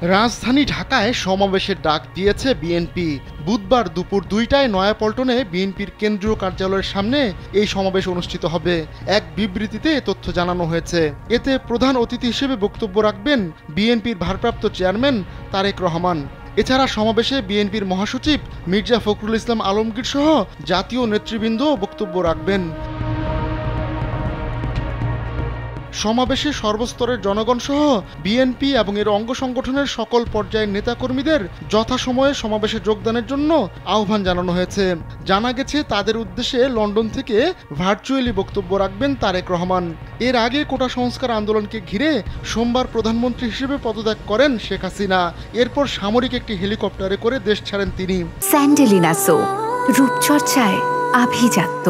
রাজধানী ঢাকায় সমাবেশের ডাক দিয়েছে বিএনপি। বুধবার দুপুর ২টায় নয়াপল্টনে বিএনপির কেন্দ্রীয় কার্যালয়ের সামনে এই সমাবেশ অনুষ্ঠিত হবে। এক বিবৃতিতে এ তথ্য জানানো হয়েছে। এতে প্রধান অতিথি হিসেবে বক্তব্য রাখবেন বিএনপির ভারপ্রাপ্ত চেয়ারম্যান তারেক রহমান। এছাড়া সমাবেশে বিএনপির মহাসচিব মির্জা ফখরুল ইসলাম আলমগীর সহ জাতীয় নেতৃবৃন্দ বক্তব্য রাখবেন। সমাবেশে সর্বস্তরের জনগণ সহ বিএনপি এবং এর অঙ্গ সংগঠনের সকল পর্যায়ের নেতাকর্মীদের যথাসময়ে সমাবেশে যোগদানের জন্য আহ্বান জানানো হয়েছে। জানা গেছে তাদের উদ্দেশ্যে লন্ডন থেকে ভার্চুয়ালি বক্তব্য রাখবেন তারেক রহমান। এর আগে কোটা সংস্কার আন্দোলনকে ঘিরে সোমবার প্রধানমন্ত্রী হিসেবে পদত্যাগ করেন শেখ হাসিনা। এরপর সামরিক একটি হেলিকপ্টারে করে দেশ ছাড়েন তিনি। স্যান্ডেলিনা সো, রূপচর্চায় আভিজাত্য।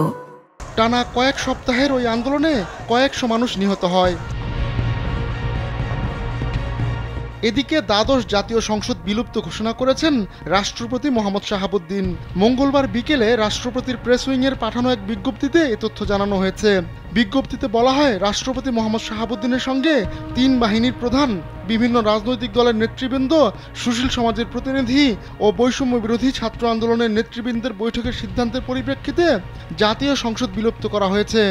টানা কয়েক সপ্তাহের ওই আন্দোলনে কয়েকশো মানুষ নিহত হয়। এদিকে দ্বাদশ জাতীয় সংসদ বিলুপ্ত ঘোষণা করেছেন রাষ্ট্রপতি মোহাম্মদ শাহাবুদ্দিন। মঙ্গলবার বিকেলে রাষ্ট্রপতির প্রেস উইংয়ের পাঠানো এক বিজ্ঞপ্তিতে এ তথ্য জানানো হয়েছে। বিজ্ঞপ্তিতে বলা হয়, রাষ্ট্রপতি মোহাম্মদ শাহাবুদ্দিনের সঙ্গে ৩ বাহিনীর প্রধান, বিভিন্ন রাজনৈতিক দলের নেতৃবৃন্দ, সুশীল সমাজের প্রতিনিধি ও বৈষম্য বিরোধী ছাত্র আন্দোলনের নেতৃবৃন্দের বৈঠকের সিদ্ধান্তের পরিপ্রেক্ষিতে জাতীয় সংসদ বিলুপ্ত করা হয়েছে।